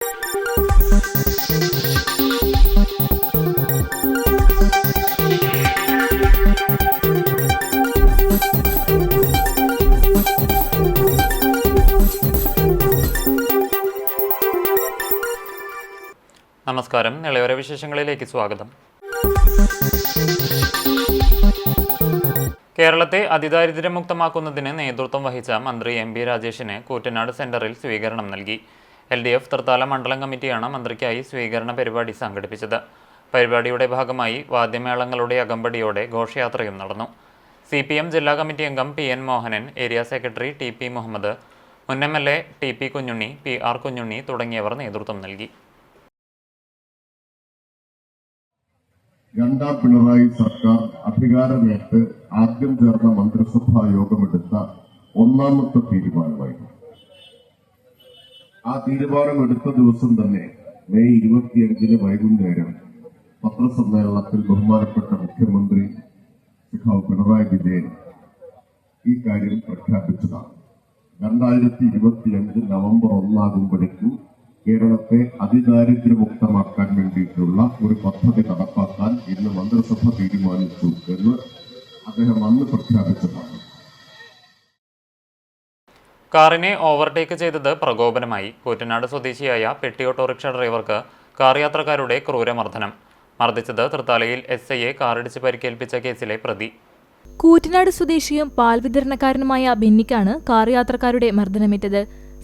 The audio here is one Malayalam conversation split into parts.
നമസ്കാരം. നിളയോര വിശേഷങ്ങളിലേക്ക് സ്വാഗതം. കേരളത്തെ അതിദാരിദ്ര്യമുക്തമാക്കുന്നതിന് നേതൃത്വം വഹിച്ച മന്ത്രി എം ബി രാജേഷിന് കൂറ്റനാട് സെന്ററിൽ സ്വീകരണം നൽകി. LDF തൃത്താല മണ്ഡലം കമ്മിറ്റിയാണ് മന്ത്രിക്കായി സ്വീകരണ പരിപാടി സംഘടിപ്പിച്ചത്. പരിപാടിയുടെ ഭാഗമായി വാദ്യമേളങ്ങളുടെ അകമ്പടിയോടെ ഘോഷയാത്രയും നടന്നു. CPM ജില്ലാ കമ്മിറ്റി അംഗം PN Mohanan, area secretary TP Muhammad, മുൻ MLA TP Kunjunni, PR Kunjunni തുടങ്ങിയവർ നേതൃത്വം നൽകി. രണ്ടാം പിണറായി സർക്കാർ അധികാരമേറ്റ് ആദ്യം ചേർന്ന മന്ത്രിസഭാ യോഗമെടുത്ത ഒന്നാമത്തെ തീരുമാനമായിരുന്നു. ആ തീരുമാനമെടുത്ത ദിവസം തന്നെ മെയ് 25 വൈകുന്നേരം പത്രസമ്മേളനത്തിൽ ബഹുമാനപ്പെട്ട മുഖ്യമന്ത്രി സഖാവ് പിണറായി വിജയൻ ഈ കാര്യം പ്രഖ്യാപിച്ചതാണ്. 2025 നവംബർ 1 ആകുമ്പോഴേക്കും കേരളത്തെ അതിദാരിദ്ര്യമുക്തമാക്കാൻ വേണ്ടിയിട്ടുള്ള ഒരു പദ്ധതി നടപ്പാക്കാൻ ഇന്ന് മന്ത്രിസഭ തീരുമാനിച്ചു എന്ന് അദ്ദേഹം അന്ന് പ്രഖ്യാപിച്ചതാണ്. കാറിനെ ഓവർടേക്ക് ചെയ്തത് പ്രകോപനമായി. കൂറ്റനാട് സ്വദേശിയായ പെട്ടി ഓട്ടോറിക്ഷ ഡ്രൈവർക്ക് കാർ യാത്രക്കാരുടെ ക്രൂരമർദ്ദനം. മർദ്ദിച്ചത് തൃത്താലയിൽ SIയെ കാറിടിച്ച് പരിക്കേൽപ്പിച്ച കേസിലെ പ്രതി. കൂറ്റനാട് സ്വദേശിയും പാൽ വിതരണക്കാരനുമായ ബെന്നിക്കാണ് കാർ യാത്രക്കാരുടെ മർദ്ദനമേറ്റത്.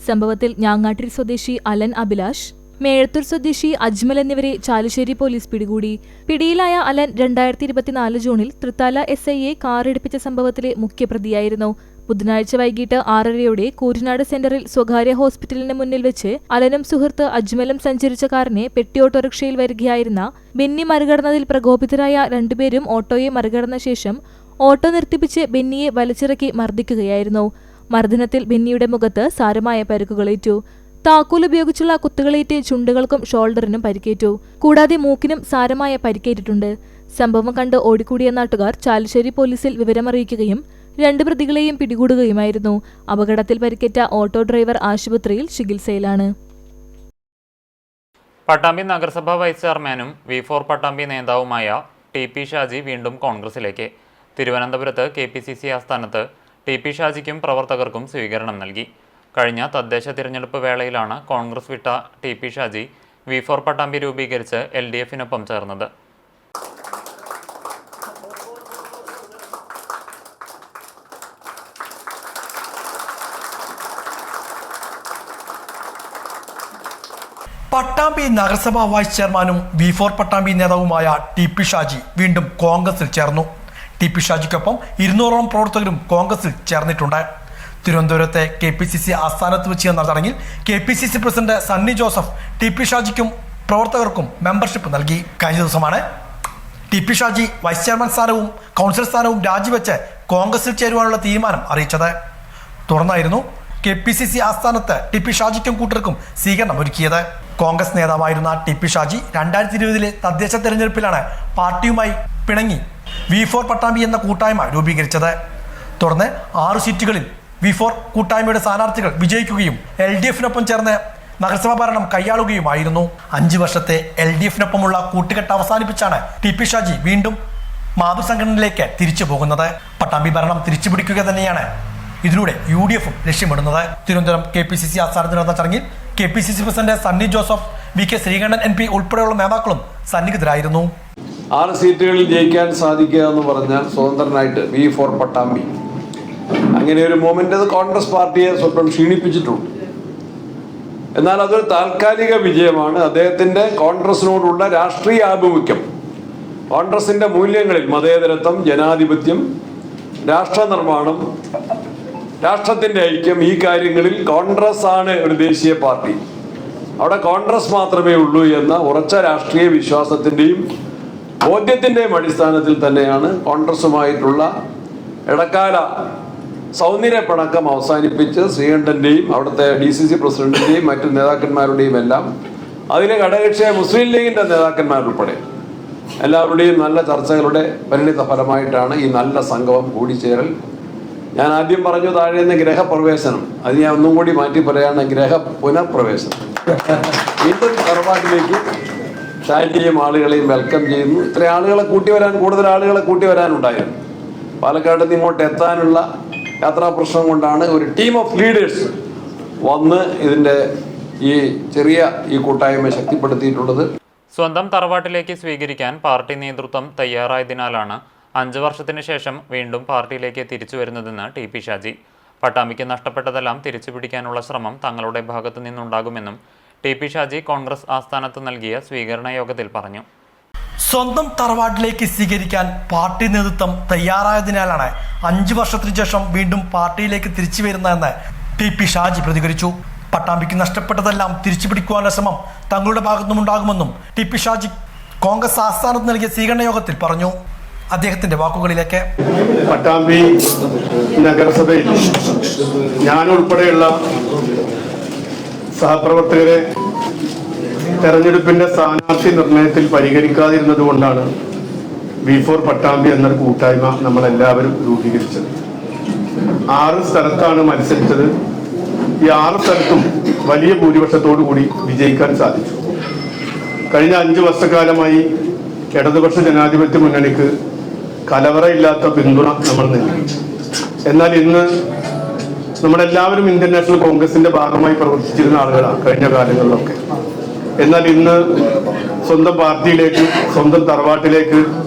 സംഭവത്തിൽ ഞാങ്ങാട്ടിരി സ്വദേശി അലൻ അഭിലാഷ്, മേഴത്തൂർ സ്വദേശി അജ്മൽ എന്നിവരെ ചാലുശ്ശേരി പോലീസ് പിടികൂടി. പിടിയിലായ അലൻ 2024 ജൂണിൽ തൃത്താല SIയെ കാറിടിപ്പിച്ച സംഭവത്തിലെ മുഖ്യപ്രതിയായിരുന്നു. ബുധനാഴ്ച വൈകിട്ട് 6:30 കൂറ്റനാട് സെന്ററിൽ സ്വകാര്യ ഹോസ്പിറ്റലിന് മുന്നിൽ വെച്ച് അലനും സുഹൃത്ത് അജ്മലും സഞ്ചരിച്ച കാറിനെ പെട്ടി ഓട്ടോറിക്ഷയിൽ വരികയായിരുന്ന ബെന്നി മറികടന്നതിൽ പ്രകോപിതരായ രണ്ടുപേരും ഓട്ടോയെ മറികടന്ന ശേഷം ഓട്ടോ നിർത്തിപ്പിച്ച് ബെന്നിയെ വലിച്ചിറക്കി മർദ്ദിക്കുകയായിരുന്നു. മർദ്ദനത്തിൽ ബെന്നിയുടെ മുഖത്ത് സാരമായ പരുക്കുകളേറ്റു. താക്കോൽ ഉപയോഗിച്ചുള്ള കുത്തുകളേറ്റ് ചുണ്ടുകൾക്കും ഷോൾഡറിനും പരിക്കേറ്റു. കൂടാതെ മൂക്കിനും സാരമായ പരിക്കേറ്റിട്ടുണ്ട്. സംഭവം കണ്ട് ഓടിക്കൂടിയ നാട്ടുകാർ ചാലുശ്ശേരി പോലീസിൽ വിവരമറിയിക്കുകയും 2 പ്രതികളെയും പിടികൂടുകയുമായിരുന്നു. അപകടത്തിൽ പരിക്കേറ്റ ഓട്ടോ ഡ്രൈവർ ആശുപത്രിയിൽ ചികിത്സയിലാണ്. പട്ടാമ്പി നഗരസഭാ വൈസ് ചെയർമാനും V4 പട്ടാമ്പി നേതാവുമായ TP ഷാജി വീണ്ടും കോൺഗ്രസിലേക്ക്. തിരുവനന്തപുരത്ത് KPCC ആസ്ഥാനത്ത് TP ഷാജിക്കും പ്രവർത്തകർക്കും സ്വീകരണം നൽകി. കഴിഞ്ഞ തദ്ദേശ തിരഞ്ഞെടുപ്പ് വേളയിലാണ് കോൺഗ്രസ് വിട്ട TP ഷാജി V4 പട്ടാമ്പി രൂപീകരിച്ച് LDFനൊപ്പം ചേർന്നത്. പട്ടാമ്പി നഗരസഭാ വൈസ് ചെയർമാനും V4 പട്ടാമ്പി നേതാവുമായ TP ഷാജി വീണ്ടും കോൺഗ്രസിൽ ചേർന്നു. TP ഷാജിക്കൊപ്പം 200ഓളം പ്രവർത്തകരും കോൺഗ്രസിൽ ചേർന്നിട്ടുണ്ട്. തിരുവനന്തപുരത്തെ KPCC ആസ്ഥാനത്ത് വെച്ച് നടന്ന ചടങ്ങിൽ KPCC president Sunny Joseph TP ഷാജിക്കും പ്രവർത്തകർക്കും മെമ്പർഷിപ്പ് നൽകി. കഴിഞ്ഞ ദിവസമാണ് TP ഷാജി വൈസ് ചെയർമാൻ സ്ഥാനവും കൗൺസിൽ സ്ഥാനവും രാജിവെച്ച് കോൺഗ്രസിൽ ചേരുവാനുള്ള തീരുമാനം അറിയിച്ചത്. തുടർന്നായിരുന്നു KPCC ആസ്ഥാനത്ത് TP ഷാജിക്കും കൂട്ടർക്കും സ്വീകരണം ഒരുക്കിയത്. കോൺഗ്രസ് നേതാവായിരുന്ന TP ഷാജി 2020 തദ്ദേശ തെരഞ്ഞെടുപ്പിലാണ് പാർട്ടിയുമായി പിണങ്ങി V4 പട്ടാമ്പി എന്ന കൂട്ടായ്മ രൂപീകരിച്ചത്. തുടർന്ന് 6 സീറ്റുകളിൽ V4 കൂട്ടായ്മയുടെ സ്ഥാനാർത്ഥികൾ വിജയിക്കുകയും LDFനൊപ്പം ചേർന്ന് നഗരസഭാ ഭരണം കൈയാളുകയുമായിരുന്നു. 5 വർഷത്തെ LDFനൊപ്പമുള്ള കൂട്ടുകെട്ട് അവസാനിപ്പിച്ചാണ് TP ഷാജി വീണ്ടും മാതൃസംഘടനയിലേക്ക് തിരിച്ചു പോകുന്നത്. പട്ടാമ്പി ഭരണം തിരിച്ചുപിടിക്കുക തന്നെയാണ് ഇതിലൂടെ UDFും ലക്ഷ്യമിടുന്നത്. തിരുവനന്തപുരം KPCC ആസ്ഥാനത്ത് നടന്ന ചടങ്ങിൽ KPCC president Sunny Joseph, VK Sreekandan MP ഉൾപ്പെടെയുള്ള നേതാക്കളും സന്നിഹിതരായിരുന്നു. 6 സീറ്റുകളിൽ ജയിക്കാൻ സാധിക്കുക എന്ന് പറഞ്ഞാൽ സ്വതന്ത്രനായിട്ട് V4 പട്ടാമ്പി അങ്ങനെ ഒരു മൂവ്മെന്റ് കോൺഗ്രസ് പാർട്ടിയെ സ്വല്പം ക്ഷീണിപ്പിച്ചിട്ടുണ്ട്. എന്നാൽ അതൊരു താൽക്കാലിക വിജയമാണ്. അദ്ദേഹത്തിന്റെ കോൺഗ്രസിനോടുള്ള രാഷ്ട്രീയ ആഭിമുഖ്യം, കോൺഗ്രസിന്റെ മൂല്യങ്ങളിൽ മതേതരത്വം, ജനാധിപത്യം, രാഷ്ട്ര നിർമ്മാണം, രാഷ്ട്രത്തിന്റെ ഐക്യം, ഈ കാര്യങ്ങളിൽ കോൺഗ്രസ് ആണ് ഒരു ദേശീയ പാർട്ടി. അവിടെ കോൺഗ്രസ് മാത്രമേ ഉള്ളൂ എന്ന ഉറച്ച രാഷ്ട്രീയ വിശ്വാസത്തിന്റെയും ബോധ്യത്തിന്റെയും അടിസ്ഥാനത്തിൽ തന്നെയാണ് കോൺഗ്രസുമായിട്ടുള്ള ഇടക്കാല സൗന്ദര്യപ്പണക്കം അവസാനിപ്പിച്ച് ശ്രീകണ്ഠന്റെയും അവിടുത്തെ DCC പ്രസിഡന്റിന്റെയും മറ്റു നേതാക്കന്മാരുടെയും എല്ലാം അതിലെ ഘടകകക്ഷിയായ മുസ്ലിം ലീഗിന്റെ നേതാക്കന്മാരുൾപ്പെടെ എല്ലാവരുടെയും നല്ല ചർച്ചകളുടെ പരിണിത ഫലമായിട്ടാണ് ഈ നല്ല സംഗമം കൂടിച്ചേരൽ. ഞാൻ ആദ്യം പറഞ്ഞു താഴെ നിന്ന് ഗ്രഹപ്രവേശനം, അത് ഞാൻ ഒന്നും കൂടി മാറ്റി പറയാണ് ഗ്രഹ പുനഃപ്രവേശനം. വീണ്ടും തറവാട്ടിലേക്ക് ഷാജിയും ആളുകളെയും വെൽക്കം ചെയ്യുന്നു. ഇത്രയും ആളുകളെ കൂടുതൽ ആളുകളെ കൂട്ടി വരാനുണ്ടായിരുന്നു. പാലക്കാട് നിന്ന് ഇങ്ങോട്ട് എത്താനുള്ള യാത്രാ പ്രശ്നം കൊണ്ടാണ് ഒരു ടീം ഓഫ് ലീഡേഴ്സ് വന്ന് ഇതിൻ്റെ ഈ കൂട്ടായ്മ ശക്തിപ്പെടുത്തിയിട്ടുള്ളത്. സ്വന്തം തറവാട്ടിലേക്ക് സ്വീകരിക്കാൻ പാർട്ടി നേതൃത്വം തയ്യാറായതിനാലാണ് 5 വർഷത്തിന് ശേഷം വീണ്ടും പാർട്ടിയിലേക്ക് തിരിച്ചു വരുന്നതെന്ന് ടി പി ഷാജി. പട്ടാമ്പിക്ക് നഷ്ടപ്പെട്ടതെല്ലാം തിരിച്ചു പിടിക്കാനുള്ള ശ്രമം തങ്ങളുടെ ഭാഗത്തു നിന്നുണ്ടാകുമെന്നും ടി പി ഷാജി കോൺഗ്രസ് ആസ്ഥാനത്ത് നൽകിയ സ്വീകരണ യോഗത്തിൽ പറഞ്ഞു. സ്വന്തം തറവാട്ടിലേക്ക് സ്വീകരിക്കാൻ പാർട്ടി നേതൃത്വം തയ്യാറായതിനാലാണ് 5 വർഷത്തിന് ശേഷം വീണ്ടും പാർട്ടിയിലേക്ക് തിരിച്ചു വരുന്നതെന്ന് ടി പി ഷാജി പ്രതികരിച്ചു. പട്ടാമ്പിക്ക് നഷ്ടപ്പെട്ടതെല്ലാം തിരിച്ചു പിടിക്കുവാനുള്ള ശ്രമം തങ്ങളുടെ ഭാഗത്തുനിന്നുണ്ടാകുമെന്നും ടി പി ഷാജി കോൺഗ്രസ് ആസ്ഥാനത്ത് നൽകിയ സ്വീകരണ യോഗത്തിൽ പറഞ്ഞു. അദ്ദേഹത്തിന്റെ വാക്കുകളിലേക്ക്. പട്ടാമ്പി നഗരസഭയിൽ ഞാൻ ഉൾപ്പെടെയുള്ള സഹപ്രവർത്തകരെ തെരഞ്ഞെടുപ്പിന്റെ സ്ഥാനാർത്ഥി നിർണയത്തിൽ പരിഗണിക്കാതിരുന്നത് കൊണ്ടാണ് V4 പട്ടാമ്പി എന്നൊരു കൂട്ടായ്മ നമ്മളെല്ലാവരും രൂപീകരിച്ചത്. 6 സ്ഥലത്താണ് മത്സരിച്ചത്. ഈ 6 സ്ഥലത്തും വലിയ ഭൂരിപക്ഷത്തോടു കൂടി വിജയിക്കാൻ സാധിച്ചു. കഴിഞ്ഞ 5 വർഷക്കാലമായി ഇടതുപക്ഷ ജനാധിപത്യ മുന്നണിക്ക് കലവറയില്ലാത്ത പിന്തുണ നമ്മൾ നൽകി. എന്നാൽ ഇന്ന് നമ്മളെല്ലാവരും ഇന്ത്യൻ നാഷണൽ കോൺഗ്രസിന്റെ ഭാഗമായി പ്രവർത്തിച്ചിരുന്ന ആളുകളാണ് കഴിഞ്ഞ കാലങ്ങളിലൊക്കെ. എന്നാൽ ഇന്ന് സ്വന്തം പാർട്ടിയിലേക്ക്, സ്വന്തം തറവാട്ടിലേക്ക്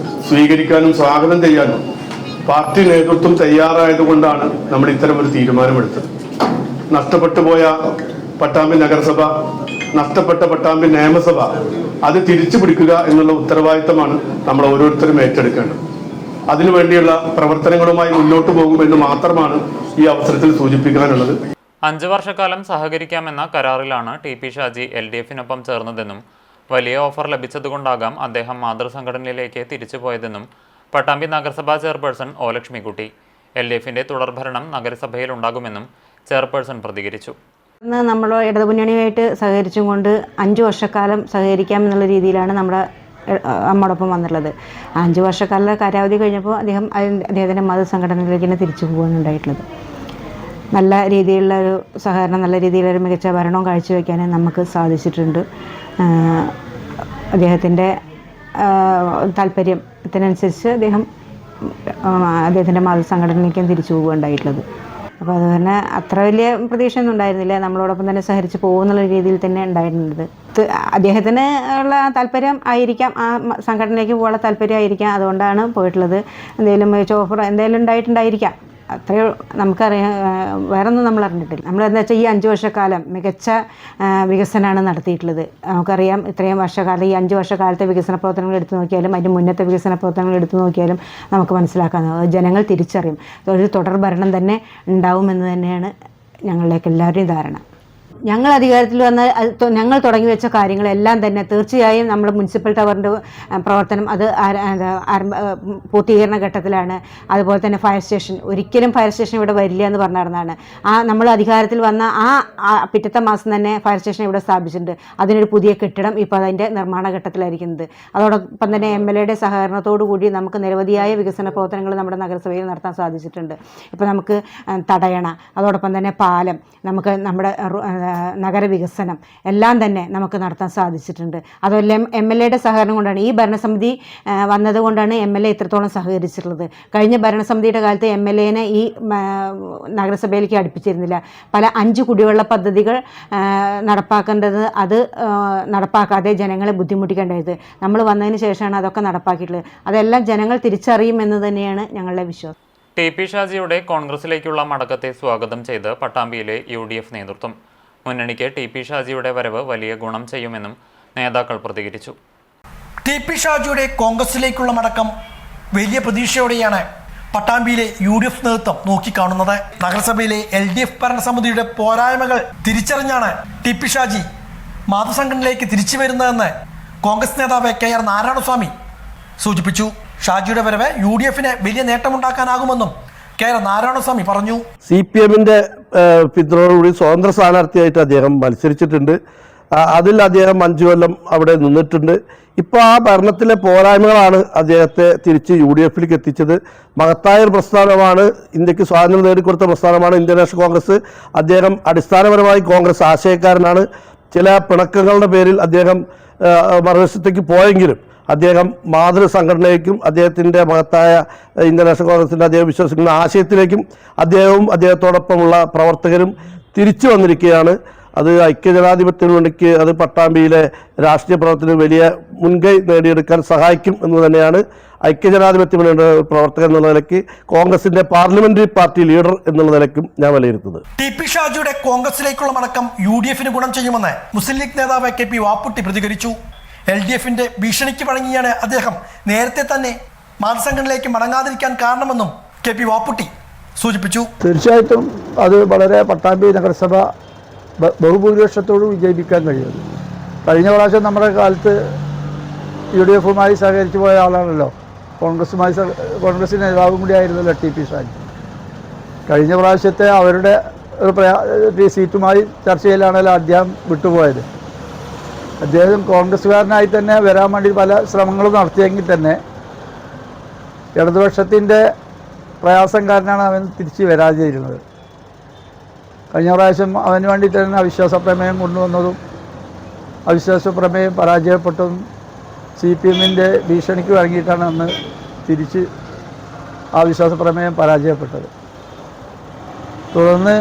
സ്വീകരിക്കാനും സ്വാഗതം ചെയ്യാനും പാർട്ടി നേതൃത്വം തയ്യാറായതുകൊണ്ടാണ് നമ്മൾ ഇത്തരമൊരു തീരുമാനമെടുത്തത്. നഷ്ടപ്പെട്ടു പോയ പട്ടാമ്പി നഗരസഭ, നഷ്ടപ്പെട്ട പട്ടാമ്പി നിയമസഭ, അത് തിരിച്ചു പിടിക്കുക എന്നുള്ള ഉത്തരവാദിത്തമാണ് നമ്മൾ ഓരോരുത്തരും ഏറ്റെടുക്കേണ്ടത്. അതിനുവേണ്ടിയുള്ള പ്രവർത്തനങ്ങളുമായി മുന്നോട്ട് പോകുമെന്ന് മാത്രമാണ് ഈ അവസരത്തിൽ സൂചിപ്പിക്കാനുള്ളത്. 5 വർഷക്കാലം സഹകരിക്കാമെന്ന കരാറിലാണ് ടി പി ഷാജി LDF-നൊപ്പം ചേർന്നതെന്നും വലിയ ഓഫർ ലഭിച്ചതുകൊണ്ടാകാം അദ്ദേഹം മാതൃസംഘടനയിലേക്ക് തിരിച്ചുപോയതെന്നും പട്ടാമ്പി നഗരസഭാ ചെയർപേഴ്സൺ ഒ ലക്ഷ്മിക്കുട്ടി. LDF-ന്റെ തുടർഭരണം നഗരസഭയിൽ ഉണ്ടാകുമെന്നും ചെയർപേഴ്സൺ പ്രതികരിച്ചു. നമ്മൾ ഇടതുമുന്നണിയുമായിട്ട് സഹകരിച്ചും കൊണ്ട് 5 വർഷക്കാലം സഹകരിക്കാമെന്നുള്ള രീതിയിലാണ് നമ്മോടൊപ്പം വന്നിട്ടുള്ളത്. 5 വർഷക്കാലം കാലാവധി കഴിഞ്ഞപ്പോൾ അദ്ദേഹത്തിൻ്റെ മതസംഘടനയിലേക്ക് തന്നെ തിരിച്ചു പോകാനുണ്ടായിട്ടുള്ളത്. നല്ല രീതിയിലുള്ള ഒരു സഹകരണം, നല്ല രീതിയിലൊരു മികച്ച ഭരണവും കാഴ്ചവെക്കാൻ നമുക്ക് സാധിച്ചിട്ടുണ്ട്. അദ്ദേഹത്തിൻ്റെ താല്പര്യത്തിനനുസരിച്ച് അദ്ദേഹത്തിൻ്റെ മതസംഘടനയിലേക്കും തിരിച്ചു പോവുകയുണ്ടായിട്ടുള്ളത്. അപ്പോൾ അത് തന്നെ അത്ര വലിയ പ്രതീക്ഷയൊന്നും ഉണ്ടായിരുന്നില്ല. നമ്മളോടൊപ്പം തന്നെ സഹകരിച്ച് പോകുന്നുള്ള രീതിയിൽ തന്നെ ഉണ്ടായിരുന്നത്. അദ്ദേഹത്തിന് ഉള്ള താല്പര്യം ആയിരിക്കാം, ആ സംഘടനയിലേക്ക് പോകാനുള്ള താല്പര്യമായിരിക്കാം, അതുകൊണ്ടാണ് പോയിട്ടുള്ളത്. എന്തെങ്കിലും ഓഫർ എന്തെങ്കിലും ഉണ്ടായിട്ടുണ്ടായിരിക്കാം. അത്രയോ നമുക്കറിയാം, വേറൊന്നും നമ്മൾ അറിഞ്ഞിട്ടില്ല. നമ്മളെന്താ വെച്ചാൽ ഈ 5 വർഷക്കാലം മികച്ച വികസനമാണ് നടത്തിയിട്ടുള്ളത്. നമുക്കറിയാം ഇത്രയും വർഷക്കാലം, ഈ 5 വർഷക്കാലത്തെ വികസന പ്രവർത്തനങ്ങൾ എടുത്തു നോക്കിയാലും അതിൻ്റെ മുന്നത്തെ വികസന പ്രവർത്തനങ്ങൾ എടുത്തു നോക്കിയാലും നമുക്ക് മനസ്സിലാക്കാവുന്നത് ജനങ്ങൾ തിരിച്ചറിയും. ഒരു തുടർ ഭരണം തന്നെ ഉണ്ടാവുമെന്ന് തന്നെയാണ് ഞങ്ങളിലേക്ക് എല്ലാവരുടെയും ധാരണ. ഞങ്ങൾ അധികാരത്തിൽ വന്ന ഞങ്ങൾ തുടങ്ങി വെച്ച കാര്യങ്ങളെല്ലാം തന്നെ തീർച്ചയായും നമ്മൾ മുനിസിപ്പൽ ടവറിൻ്റെ പ്രവർത്തനം അത് പൂർത്തീകരണ ഘട്ടത്തിലാണ്. അതുപോലെ തന്നെ ഒരിക്കലും ഫയർ സ്റ്റേഷൻ ഇവിടെ വരില്ല എന്ന് പറഞ്ഞിരുന്നതാണ്. നമ്മൾ അധികാരത്തിൽ വന്ന പിറ്റത്തെ മാസം തന്നെ ഫയർ സ്റ്റേഷൻ ഇവിടെ സ്ഥാപിച്ചിട്ടുണ്ട്. അതിനൊരു പുതിയ കെട്ടിടം ഇപ്പോൾ അതിൻ്റെ നിർമ്മാണ ഘട്ടത്തിലായിരിക്കുന്നത്. അതോടൊപ്പം തന്നെ MLA-യുടെ സഹകരണത്തോടു കൂടി നമുക്ക് നിരവധിയായ വികസന പ്രവർത്തനങ്ങൾ നമ്മുടെ നഗരസഭയിൽ നടത്താൻ സാധിച്ചിട്ടുണ്ട്. ഇപ്പോൾ നമുക്ക് തടയണ, അതോടൊപ്പം തന്നെ പാലം, നമുക്ക് നമ്മുടെ നഗരവികസനം എല്ലാം തന്നെ നമുക്ക് നടത്താൻ സാധിച്ചിട്ടുണ്ട്. അതുപോലെ MLA-യുടെ സഹകരണം കൊണ്ടാണ്, ഈ ഭരണസമിതി വന്നതുകൊണ്ടാണ് MLA ഇത്രത്തോളം സഹകരിച്ചിട്ടുള്ളത്. കഴിഞ്ഞ ഭരണസമിതിയുടെ കാലത്ത് MLA-നെ ഈ നഗരസഭയിലേക്ക് അടുപ്പിച്ചിരുന്നില്ല. പല 5 കുടിവെള്ള പദ്ധതികൾ നടപ്പാക്കേണ്ടത് അത് നടപ്പാക്കാതെ ജനങ്ങളെ ബുദ്ധിമുട്ടിക്കേണ്ടത് നമ്മൾ വന്നതിന് ശേഷമാണ് അതൊക്കെ നടപ്പാക്കിയിട്ടുള്ളത്. അതെല്ലാം ജനങ്ങൾ തിരിച്ചറിയുമെന്ന് തന്നെയാണ് ഞങ്ങളുടെ വിശ്വാസം. ടി പി ഷാജിയുടെ കോൺഗ്രസിലേക്കുള്ള മടക്കത്തെ സ്വാഗതം ചെയ്ത് പട്ടാമ്പിയിലെ UDF നേതൃത്വം. മുന്നണിക്ക് ടി പി ഷാജിയുടെ വരവ് വലിയ ഗുണം ചെയ്യുമെന്നും നേതാക്കൾ പ്രതികരിച്ചു. ടി പി ഷാജിയുടെ കോൺഗ്രസിലേക്കുള്ള മടക്കം വലിയ പ്രതീക്ഷയോടെയാണ് പട്ടാമ്പിയിലെ UDF നേതൃത്വം നോക്കിക്കാണുന്നത്. നഗരസഭയിലെ LDF ഭരണസമിതിയുടെ പോരായ്മകൾ തിരിച്ചറിഞ്ഞാണ് ടി പി ഷാജി മാതൃസംഘടനയിലേക്ക് തിരിച്ചു വരുന്നതെന്ന് കോൺഗ്രസ് നേതാവ് KR നാരായണസ്വാമി സൂചിപ്പിച്ചു. ഷാജിയുടെ വരവ് UDF-ന് വലിയ നേട്ടമുണ്ടാക്കാനാകുമെന്നും KR നാരായണസ്വാമി പറഞ്ഞു. CPM-ന്റെ പിന്തുണയോടുകൂടി സ്വതന്ത്ര സ്ഥാനാർത്ഥിയായിട്ട് അദ്ദേഹം മത്സരിച്ചിട്ടുണ്ട്. അതിൽ അദ്ദേഹം 5 കൊല്ലം അവിടെ നിന്നിട്ടുണ്ട്. ഇപ്പോൾ ആ ഭരണത്തിലെ പോരായ്മകളാണ് അദ്ദേഹത്തെ തിരിച്ച് UDF-ലേക്ക് എത്തിച്ചത്. മഹത്തായ ഒരു പ്രസ്ഥാനമാണ്, ഇന്ത്യക്ക് സ്വാതന്ത്ര്യം നേടിക്കൊടുത്ത പ്രസ്ഥാനമാണ് ഇന്ത്യൻ നാഷണൽ കോൺഗ്രസ്. അദ്ദേഹം അടിസ്ഥാനപരമായി കോൺഗ്രസ് ആശയക്കാരനാണ്. ചില പിണക്കങ്ങളുടെ പേരിൽ അദ്ദേഹം മറുവശത്തേക്ക് പോയെങ്കിലും അദ്ദേഹം മാതൃസംഘടനയ്ക്കും അദ്ദേഹത്തിൻ്റെ മഹത്തായ ഇന്ത്യൻ നാഷണൽ കോൺഗ്രസിൻ്റെ അദ്ദേഹം വിശ്വസിക്കുന്ന ആശയത്തിലേക്കും അദ്ദേഹവും അദ്ദേഹത്തോടൊപ്പമുള്ള പ്രവർത്തകരും തിരിച്ചു വന്നിരിക്കുകയാണ്. അത് ഐക്യജനാധിപത്യത്തിന് വേണ്ടിക്ക് അത് പട്ടാമ്പിയിലെ രാഷ്ട്രീയ പ്രവർത്തനം വലിയ മുൻകൈ നേടിയെടുക്കാൻ സഹായിക്കും എന്ന് തന്നെയാണ് ഐക്യജനാധിപത്യ മുന്നണിയുടെ പ്രവർത്തകൻ എന്നുള്ള നിലയ്ക്ക് കോൺഗ്രസിന്റെ പാർലമെന്ററി പാർട്ടി ലീഡർ എന്നുള്ള നിലയ്ക്കും ഞാൻ വിലയിരുത്തുന്നത്. ടി.പി. ഷാജിയുടെ കോൺഗ്രസിലേക്കുള്ള മടക്കം UDF-ന് ഗുണം ചെയ്യുമെന്ന് മുസ്ലിം ലീഗ് നേതാവ് KP വാപ്പുട്ടി പ്രതികരിച്ചു. LDF-ന്റെ ഭീഷണിക്ക് വഴങ്ങിയാണ് അദ്ദേഹം നേരത്തെ തന്നെ മാതൃസംഘടനയിലേക്ക് മടങ്ങാതിരിക്കാൻ കാരണമെന്നും KP വാപ്പുട്ടി സൂചിപ്പിച്ചു. തീർച്ചയായിട്ടും അത് വളരെ പട്ടാമ്പി നഗരസഭ ബഹുഭൂരിപക്ഷത്തോട് വിജയിപ്പിക്കാൻ കഴിയുന്നത്. കഴിഞ്ഞ പ്രാവശ്യം നമ്മുടെ കാലത്ത് UDF-മായി സഹകരിച്ചു പോയ ആളാണല്ലോ, കോൺഗ്രസിൻ്റെ നേതാവും കൂടി ആയിരുന്നല്ലോ ടി.പി. ഷാജി. കഴിഞ്ഞ പ്രാവശ്യത്തെ അവരുടെ ഒരു സീറ്റുമായി ചർച്ച ചെയ്യലാണല്ലോ അദ്ദേഹം വിട്ടുപോയത്. അദ്ദേഹം കോൺഗ്രസ്സുകാരനായി തന്നെ വരാൻ വേണ്ടി പല ശ്രമങ്ങളും നടത്തിയെങ്കിൽ തന്നെ ഇടതുപക്ഷത്തിൻ്റെ പ്രയാസം കാരണമാണ് അവൻ തിരിച്ച് വരാതിരുന്നത്. കഴിഞ്ഞ പ്രാവശ്യം അവന് വേണ്ടി തന്നെ അവിശ്വാസ പ്രമേയം കൊണ്ടുവന്നതും അവിശ്വാസ പ്രമേയം പരാജയപ്പെട്ടതും CPM-ൻ്റെ ഭീഷണിക്ക് വഴങ്ങിയിട്ടാണ് അന്ന് തിരിച്ച് ആ വിശ്വാസ പ്രമേയം പരാജയപ്പെട്ടത്. തുടർന്ന്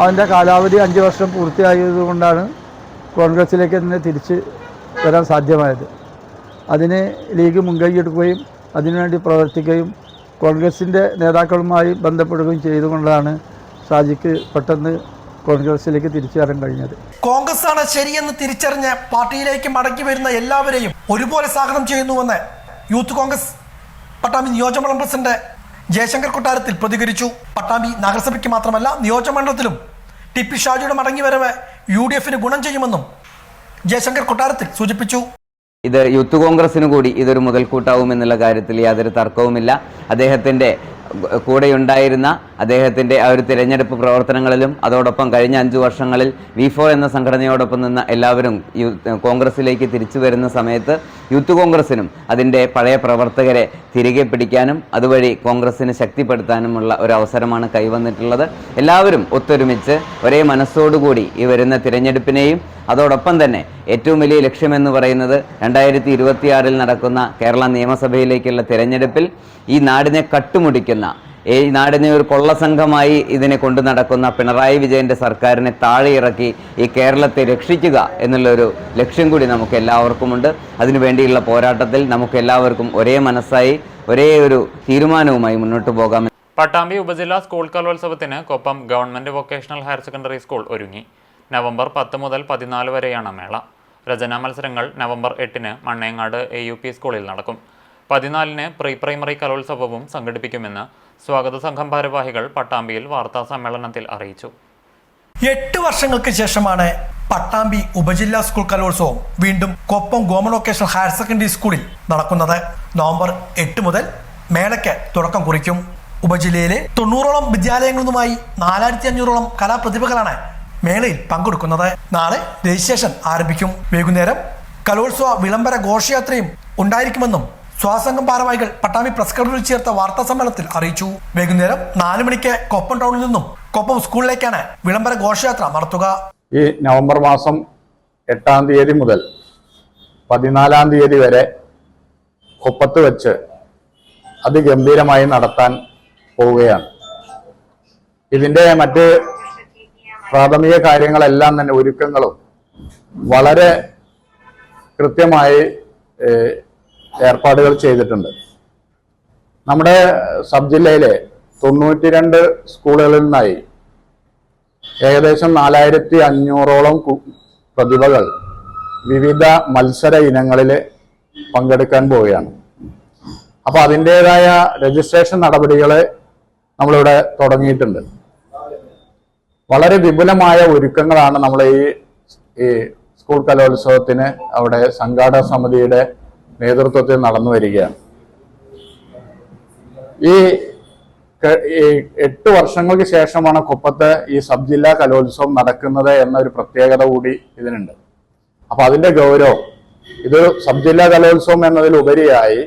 അവൻ്റെ കാലാവധി 5 വർഷം പൂർത്തിയായതുകൊണ്ടാണ് കോൺഗ്രസിലേക്ക് തന്നെ തിരിച്ച് വരാൻ സാധ്യമായത്. അതിന് ലീഗ് മുൻകൈയെടുക്കുകയും അതിനുവേണ്ടി പ്രവർത്തിക്കുകയും കോൺഗ്രസിൻ്റെ നേതാക്കളുമായി ബന്ധപ്പെടുകയും ചെയ്തുകൊണ്ടാണ് ഷാജിക്ക് പെട്ടെന്ന് കോൺഗ്രസിലേക്ക് തിരിച്ചു വരാൻ കഴിഞ്ഞത്. കോൺഗ്രസ് ആണ് ശരിയെന്ന് തിരിച്ചറിഞ്ഞ് പാർട്ടിയിലേക്ക് മടക്കി വരുന്ന എല്ലാവരെയും ഒരുപോലെ സ്വാഗതം ചെയ്യുന്നുവെന്ന് യൂത്ത് കോൺഗ്രസ് പട്ടാമ്പി നിയോജകമണ്ഡലം പ്രസിഡന്റ് ജയശങ്കർ കൊട്ടാരത്തിൽ പ്രതികരിച്ചു. പട്ടാമ്പി നഗരസഭയ്ക്ക് മാത്രമല്ല നിയോജകമണ്ഡലത്തിലും ടി.പി. ഷാജിയുടെ മടങ്ങിവരവ് UDF-ന് ഗുണം ചെയ്യുമെന്നും ജയശങ്കർ കൊട്ടാരത്തിൽ സൂചിപ്പിച്ചു. ഇത് യൂത്ത് കോൺഗ്രസിന് കൂടി ഇതൊരു മുതൽക്കൂട്ടാവും എന്നുള്ള കാര്യത്തിൽ യാതൊരു തർക്കവുമില്ല. അദ്ദേഹത്തിൻ്റെ കൂടെയുണ്ടായിരുന്ന അദ്ദേഹത്തിൻ്റെ ആ ഒരു തിരഞ്ഞെടുപ്പ് പ്രവർത്തനങ്ങളിലും അതോടൊപ്പം കഴിഞ്ഞ 5 വർഷങ്ങളിൽ V4 എന്ന സംഘടനയോടൊപ്പം നിന്ന എല്ലാവരും കോൺഗ്രസിലേക്ക് തിരിച്ചു വരുന്ന സമയത്ത് യൂത്ത് കോൺഗ്രസിനും അതിൻ്റെ പഴയ പ്രവർത്തകരെ തിരികെ പിടിക്കാനും അതുവഴി കോൺഗ്രസിന് ശക്തിപ്പെടുത്താനുമുള്ള ഒരു അവസരമാണ് കൈവന്നിട്ടുള്ളത്. എല്ലാവരും ഒത്തൊരുമിച്ച് ഒരേ മനസ്സോടുകൂടി ഈ വരുന്ന തിരഞ്ഞെടുപ്പിനെയും അതോടൊപ്പം തന്നെ ഏറ്റവും വലിയ ലക്ഷ്യമെന്ന് പറയുന്നത് 2026 നടക്കുന്ന കേരള നിയമസഭയിലേക്കുള്ള തിരഞ്ഞെടുപ്പിൽ ഈ നാടിനെ കട്ടുമുടിക്കുന്ന, ഈ നാടിനെ ഒരു കൊള്ളസംഘമായി ഇതിനെ കൊണ്ടു നടക്കുന്ന പിണറായി വിജയൻ്റെ സർക്കാരിനെ താഴെ ഇറക്കി ഈ കേരളത്തെ രക്ഷിക്കുക എന്നുള്ളൊരു ലക്ഷ്യം കൂടി നമുക്ക് എല്ലാവർക്കുമുണ്ട്. അതിനുവേണ്ടിയുള്ള പോരാട്ടത്തിൽ നമുക്ക് എല്ലാവർക്കും ഒരേ മനസ്സായി ഒരേ ഒരു തീരുമാനവുമായി മുന്നോട്ട് പോകാം. പട്ടാമ്പി ഉപജില്ലാ സ്കൂൾ കലോത്സവത്തിന് Koppam government vocational higher secondary school ഒരുങ്ങി. നവംബർ 10 മുതൽ 14 വരെയാണ് മേള. രചനാ മത്സരങ്ങൾ നവംബർ 8-ന് മണ്ണേങ്ങാട് AUP സ്കൂളിൽ നടക്കും. 14-ന് പ്രീ പ്രൈമറി കലോത്സവവും സംഘടിപ്പിക്കുമെന്ന് സ്വാഗത സംഘം ഭാരവാഹികൾ പട്ടാമ്പിയിൽ വാർത്താ സമ്മേളനത്തിൽ അറിയിച്ചു. 8 വർഷങ്ങൾക്ക് ശേഷമാണ് പട്ടാമ്പി ഉപജില്ലാ സ്കൂൾ കലോത്സവം വീണ്ടും Koppam government vocational higher secondary സ്കൂളിൽ നടക്കുന്നത്. നവംബർ 8 മുതൽ മേളയ്ക്ക് തുടക്കം കുറിക്കും. ഉപജില്ലയിലെ 90ഓളം വിദ്യാലയങ്ങളിൽ നിന്നുമായി 4500ഓളം കലാപ്രതിഭകളാണ് മേളയിൽ പങ്കെടുക്കുന്നത്. നാളെ രജിസ്ട്രേഷൻ ആരംഭിക്കും. വൈകുന്നേരം കലോത്സവ വിളംബര ഘോഷയാത്രയും ഉണ്ടായിരിക്കുമെന്നും സ്വാസംഘം ഭാരവാഹികൾ പട്ടാമ്പി പ്രസ് ക്ലബ്ബിൽ ചേർത്ത വാർത്താ സമ്മേളനത്തിൽ അറിയിച്ചു. വൈകുന്നേരം 4 മണിക്ക് കൊപ്പം ടൗണിൽ നിന്നും കൊപ്പം സ്കൂളിലേക്കാണ് വിളംബര ഘോഷയാത്ര നടത്തുക. ഈ നവംബർ മാസം 8-ാം തീയതി മുതൽ 14-ാം തീയതി വരെ കൊപ്പത്ത് വെച്ച് അതിഗംഭീരമായി നടത്താൻ പോവുകയാണ്. ഇതിന്റെ മറ്റ് പ്രാഥമിക കാര്യങ്ങളെല്ലാം തന്നെ ഒരുക്കങ്ങളും വളരെ കൃത്യമായി ഏർപ്പാടുകൾ ചെയ്തിട്ടുണ്ട്. നമ്മുടെ സബ് ജില്ലയിലെ 92 സ്കൂളുകളിൽ നിന്നായി ഏകദേശം 4500ഓളം പ്രതിഭകൾ വിവിധ മത്സര ഇനങ്ങളിൽ പങ്കെടുക്കാൻ പോവുകയാണ്. അപ്പൊ അതിൻ്റെതായ രജിസ്ട്രേഷൻ നടപടികൾ നമ്മളിവിടെ തുടങ്ങിയിട്ടുണ്ട്. വളരെ വിപുലമായ ഒരുക്കങ്ങളാണ് നമ്മൾ ഈ സ്കൂൾ കലോത്സവത്തിന് അവിടെ സംഘാടക സമിതിയുടെ നേതൃത്വത്തിൽ നടന്നു വരികയാണ്. ഈ 8 വർഷങ്ങൾക്ക് ശേഷമാണ് കൊപ്പത്ത് ഈ സബ് ജില്ലാ കലോത്സവം നടക്കുന്നത് എന്നൊരു പ്രത്യേകത കൂടി ഇതിനുണ്ട്. അപ്പൊ അതിന്റെ ഗൗരവം, ഇതൊരു സബ് ജില്ലാ കലോത്സവം എന്നതിലുപരിയായി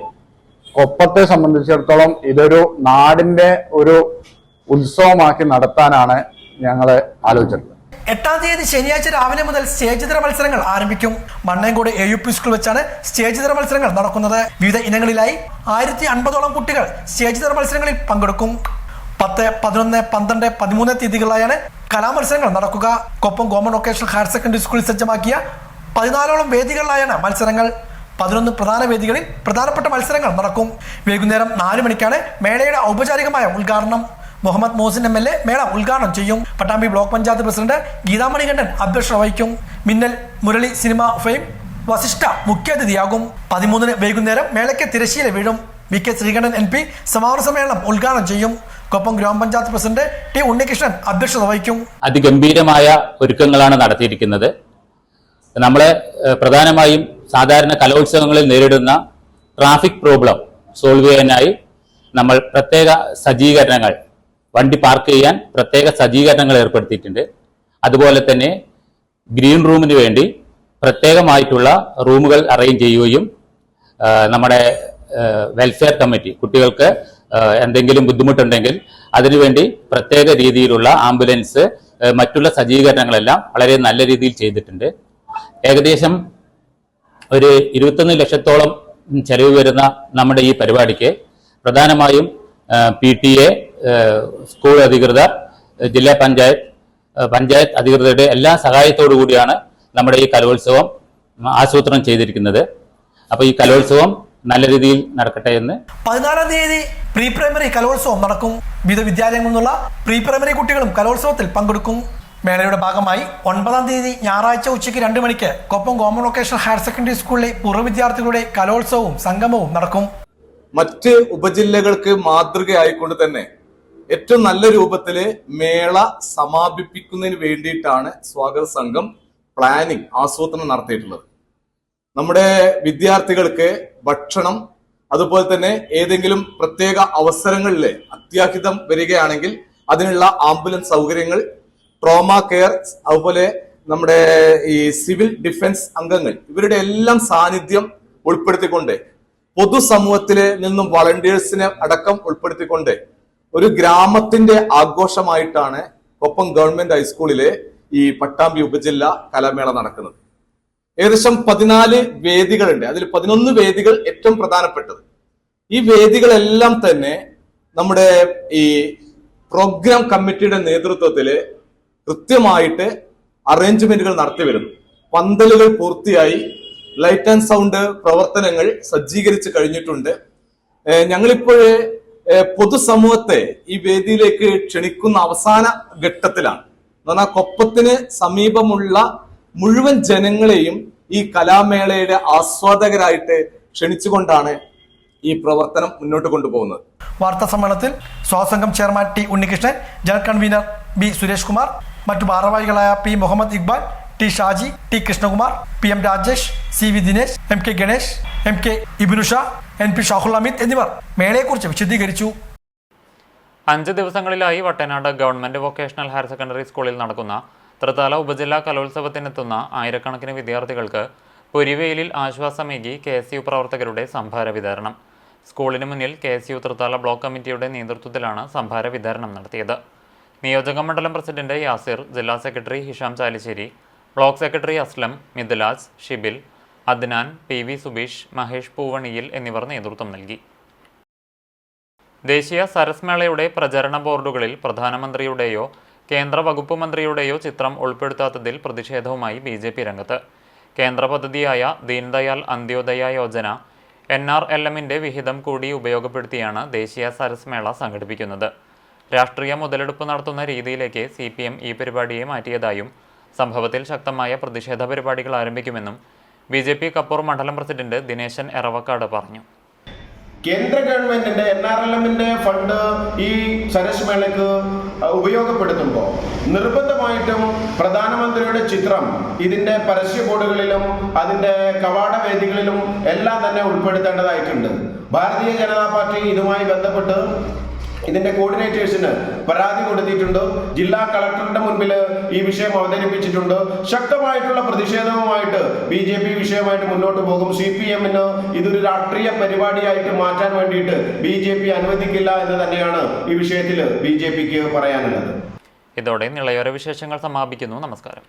കൊപ്പത്തെ സംബന്ധിച്ചിടത്തോളം ഇതൊരു നാടിന്റെ ഒരു ഉത്സവമാക്കി നടത്താനാണ് ഞങ്ങൾ ആലോചിച്ചിട്ടുള്ളത്. 8-ാം തീയതി ശനിയാഴ്ച രാവിലെ മുതൽ സ്റ്റേജിതര മത്സരങ്ങൾ ആരംഭിക്കും. മണ്ണേങ്കോട് AUP സ്കൂൾ വെച്ചാണ് സ്റ്റേജിതര മത്സരങ്ങൾ നടക്കുന്നത്. വിവിധ ഇനങ്ങളിലായി 1050ഓളം കുട്ടികൾ സ്റ്റേജിതര മത്സരങ്ങളിൽ പങ്കെടുക്കും. 10, 11, 12, 13 തീയതികളിലായാണ് കലാമത്സരങ്ങൾ നടക്കുക. Koppam government vocational higher secondary സ്കൂളിൽ സജ്ജമാക്കിയ 14ഓളം വേദികളിലായാണ് മത്സരങ്ങൾ. 11 പ്രധാന വേദികളിൽ പ്രധാനപ്പെട്ട മത്സരങ്ങൾ നടക്കും. വൈകുന്നേരം 4 മണിക്കാണ് മേളയുടെ ഔപചാരികമായ ഉദ്ഘാടനം. മുഹമ്മദ് മോസിൻ MLA മേള ഉദ്ഘാടനം ചെയ്യും. പട്ടാമ്പി ബ്ലോക്ക് പഞ്ചായത്ത് പ്രസിഡന്റ് ഗീതാമണികണ്ഠൻ അധ്യക്ഷത വഹിക്കും. മിന്നൽ മുരളി സിനിമ ഫെയിം വസിഷ്ഠ മുഖ്യാതിഥിയാകും. 13 വൈകുന്നേരം മേളയ്ക്ക് തിരശ്ശീല വീഴും. VK ശ്രീകണ്ഠൻ MP സമാപന സമ്മേളനം ഉദ്ഘാടനം ചെയ്യും. കൊപ്പം ഗ്രാമപഞ്ചായത്ത് പ്രസിഡന്റ് T ഉണ്ണികൃഷ്ണൻ അധ്യക്ഷത വഹിക്കും. അതിഗംഭീരമായ ഒരുക്കങ്ങളാണ് നടത്തിയിരിക്കുന്നത്. നമ്മളെ പ്രധാനമായും സാധാരണ കലോത്സവങ്ങളിൽ നേരിടുന്ന ട്രാഫിക് പ്രോബ്ലം സോൾവ് ചെയ്യാനായി നമ്മൾ പ്രത്യേക സജ്ജീകരണങ്ങൾ, വണ്ടി പാർക്ക് ചെയ്യാൻ പ്രത്യേക സജ്ജീകരണങ്ങൾ ഏർപ്പെടുത്തിയിട്ടുണ്ട്. അതുപോലെ തന്നെ ഗ്രീൻ റൂമിന് വേണ്ടി പ്രത്യേകമായിട്ടുള്ള റൂമുകൾ അറേഞ്ച് ചെയ്യുകയും നമ്മുടെ വെൽഫെയർ കമ്മിറ്റി കുട്ടികൾക്ക് എന്തെങ്കിലും ബുദ്ധിമുട്ടുണ്ടെങ്കിൽ അതിനുവേണ്ടി പ്രത്യേക രീതിയിലുള്ള ആംബുലൻസ്, മറ്റുള്ള സജ്ജീകരണങ്ങളെല്ലാം വളരെ നല്ല രീതിയിൽ ചെയ്തിട്ടുണ്ട്. ഏകദേശം ഒരു 21 ലക്ഷത്തോളം ചെലവ് വരുന്ന നമ്മുടെ ഈ പരിപാടിക്ക് പ്രധാനമായും PTA, സ്കൂൾ അധികൃതർ, ജില്ലാ പഞ്ചായത്ത് അധികൃതരുടെ എല്ലാ സഹായത്തോടു കൂടിയാണ് നമ്മുടെ ഈ കലോത്സവം ആസൂത്രണം ചെയ്തിരിക്കുന്നത്. അപ്പോൾ ഈ കലോത്സവം നല്ല രീതിയിൽ നടക്കട്ടെ എന്ന്. 14-ാം തീയതി പ്രീ പ്രൈമറി കലോത്സവം നടക്കും. വിവിധ വിദ്യാലയങ്ങളിൽ നിന്നുള്ള പ്രീ പ്രൈമറി കുട്ടികളും കലോത്സവത്തിൽ പങ്കെടുക്കും. മേളയുടെ ഭാഗമായി 9-ാം തീയതി ഞായറാഴ്ച ഉച്ചയ്ക്ക് 2 മണിക്ക് Koppam government vocational higher secondary സ്കൂളിലെ പൂർവ്വ വിദ്യാർത്ഥികളുടെ കലോത്സവവും സംഗമവും നടക്കും. മറ്റ് ഉപജില്ലകൾക്ക് മാതൃകയായിക്കൊണ്ട് തന്നെ ഏറ്റവും നല്ല രൂപത്തില് മേള സമാപിപ്പിക്കുന്നതിന് വേണ്ടിയിട്ടാണ് സ്വാഗത സംഘം പ്ലാനിംഗ് ആസൂത്രണം നടത്തിയിട്ടുള്ളത്. നമ്മുടെ വിദ്യാർത്ഥികൾക്ക് ഭക്ഷണം, അതുപോലെ തന്നെ ഏതെങ്കിലും പ്രത്യേക അവസരങ്ങളിൽ അത്യാഹിതം വരികയാണെങ്കിൽ അതിനുള്ള ആംബുലൻസ് സൗകര്യങ്ങൾ, ട്രോമ കെയർ, അതുപോലെ നമ്മുടെ ഈ സിവിൽ ഡിഫൻസ് അംഗങ്ങൾ, ഇവരുടെ എല്ലാം സാന്നിധ്യം ഉൾപ്പെടുത്തിക്കൊണ്ട് പൊതുസമൂഹത്തില് നിന്നും വളണ്ടിയേഴ്സിനെ അടക്കം ഉൾപ്പെടുത്തിക്കൊണ്ട് ഒരു ഗ്രാമത്തിന്റെ ആഘോഷമായിട്ടാണ് കൊപ്പം ഗവൺമെന്റ് ഹൈസ്കൂളിലെ ഈ പട്ടാമ്പി ഉപജില്ല കലാമേള നടക്കുന്നത്. ഏകദേശം 14 വേദികളുണ്ട്. അതിൽ 11 വേദികൾ ഏറ്റവും പ്രധാനപ്പെട്ടത്. ഈ വേദികളെല്ലാം തന്നെ നമ്മുടെ ഈ പ്രോഗ്രാം കമ്മിറ്റിയുടെ നേതൃത്വത്തില് കൃത്യമായിട്ട് അറേഞ്ച്മെന്റുകൾ നടത്തി വരുന്നു. പന്തലുകൾ പൂർത്തിയായി, ലൈറ്റ് ആൻഡ് സൗണ്ട് പ്രവർത്തനങ്ങൾ സജ്ജീകരിച്ച് കഴിഞ്ഞിട്ടുണ്ട്. ഞങ്ങളിപ്പോഴേ പൊതുസമൂഹത്തെ ഈ വേദിയിലേക്ക് ക്ഷണിക്കുന്ന അവസാന ഘട്ടത്തിലാണ്. എന്ന് പറഞ്ഞാൽ കൊപ്പത്തിന് സമീപമുള്ള മുഴുവൻ ജനങ്ങളെയും ഈ കലാമേളയുടെ ആസ്വാദകരായിട്ട് ക്ഷണിച്ചുകൊണ്ടാണ് ഈ പ്രവർത്തനം മുന്നോട്ട് കൊണ്ടുപോകുന്നത്. വാർത്താ സമ്മേളനത്തിൽ സ്വാസംഘം chairman T Unnikrishnan, general convener B Suresh Kumar, മറ്റു ഭാരവാഹികളായ P Muhammad Iqbal, T Shaji, T Krishnakumar, PM Rajesh, CV Dinesh, MK Ganesh, MK ഇബിനുഷ, NP Shahul Hameed എന്നിവർ മേളയെക്കുറിച്ച് വിശദീകരിച്ചു. 5 ദിവസങ്ങളിലായി Vattanad government vocational higher secondary സ്കൂളിൽ നടക്കുന്ന തൃത്താല ഉപജില്ലാ കലോത്സവത്തിനെത്തുന്ന ആയിരക്കണക്കിന് വിദ്യാർത്ഥികൾക്ക് പൊരിവെയിലിൽ ആശ്വാസമേകി KSU പ്രവർത്തകരുടെ സംഭാര വിതരണം. സ്കൂളിന് മുന്നിൽ KSU തൃത്താല ബ്ലോക്ക് കമ്മിറ്റിയുടെ നേതൃത്വത്തിലാണ് സംഭാര വിതരണം നടത്തിയത്. നിയോജക മണ്ഡലം പ്രസിഡന്റ് യാസിർ, ജില്ലാ secretary Hisham Chalissery, block secretary Aslam, Mithilaj, Shibil, Adnan, PV Subeesh, Mahesh Poovaniyil എന്നിവർ നേതൃത്വം നൽകി. ദേശീയ സരസ് മേളയുടെ പ്രചരണ ബോർഡുകളിൽ പ്രധാനമന്ത്രിയുടെയോ കേന്ദ്ര വകുപ്പ് മന്ത്രിയുടെയോ ചിത്രം ഉൾപ്പെടുത്താത്തതിൽ പ്രതിഷേധവുമായി BJP രംഗത്ത്. കേന്ദ്ര പദ്ധതിയായ ദീൻദയാൽ അന്ത്യോദയ യോജന NRLM-ന്റെ വിഹിതം കൂടി ഉപയോഗപ്പെടുത്തിയാണ് ദേശീയ സരസ് മേള സംഘടിപ്പിക്കുന്നത്. രാഷ്ട്രീയ മുതലെടുപ്പ് നടത്തുന്ന രീതിയിലേക്ക് CPM ഈ പരിപാടിയെ മാറ്റിയതായും സംഭവത്തിൽ ശക്തമായ പ്രതിഷേധ പരിപാടികൾ ആരംഭിക്കുമെന്നും BJP കപ്പൂർ മണ്ഡലം പ്രസിഡന്റ് ദിനേശൻ എറവക്കാട് പറഞ്ഞു. കേന്ദ്ര ഗവൺമെന്റിന്റെ NRLM-ന്റെ ഫണ്ട് ഈ സരസ് മേളയ്ക്ക് ഉപയോഗപ്പെടുത്തുമ്പോൾ നിർബന്ധമായിട്ടും പ്രധാനമന്ത്രിയുടെ ചിത്രം ഇതിന്റെ പരസ്യ ബോർഡുകളിലും അതിന്റെ കവാട വേദികളിലും എല്ലാം തന്നെ ഉൾപ്പെടുത്തേണ്ടതായിട്ടുണ്ട്. ഭാരതീയ ജനതാ പാർട്ടി ഇതുമായി ബന്ധപ്പെട്ട് ഇതിന്റെ കോർഡിനേറ്റേഴ്സിന് പരാതി കൊടുത്തിട്ടുണ്ട്. ജില്ലാ കളക്ടറുടെ മുൻപിൽ ഈ വിഷയം അവതരിപ്പിച്ചിട്ടുണ്ട്. ശക്തമായിട്ടുള്ള പ്രതിഷേധവുമായിട്ട് BJP വിഷയമായിട്ട് മുന്നോട്ട് പോകും. CPM-ന് ഇതൊരു രാഷ്ട്രീയ പരിപാടിയായിട്ട് മാറ്റാൻ വേണ്ടിയിട്ട് BJP അനുവദിക്കില്ല എന്ന് തന്നെയാണ് ഈ വിഷയത്തിൽ BJPക്ക് പറയാനുള്ളത്. ഇതോടെ നിളയോര വിശേഷങ്ങൾ സമാപിക്കുന്നു. നമസ്കാരം.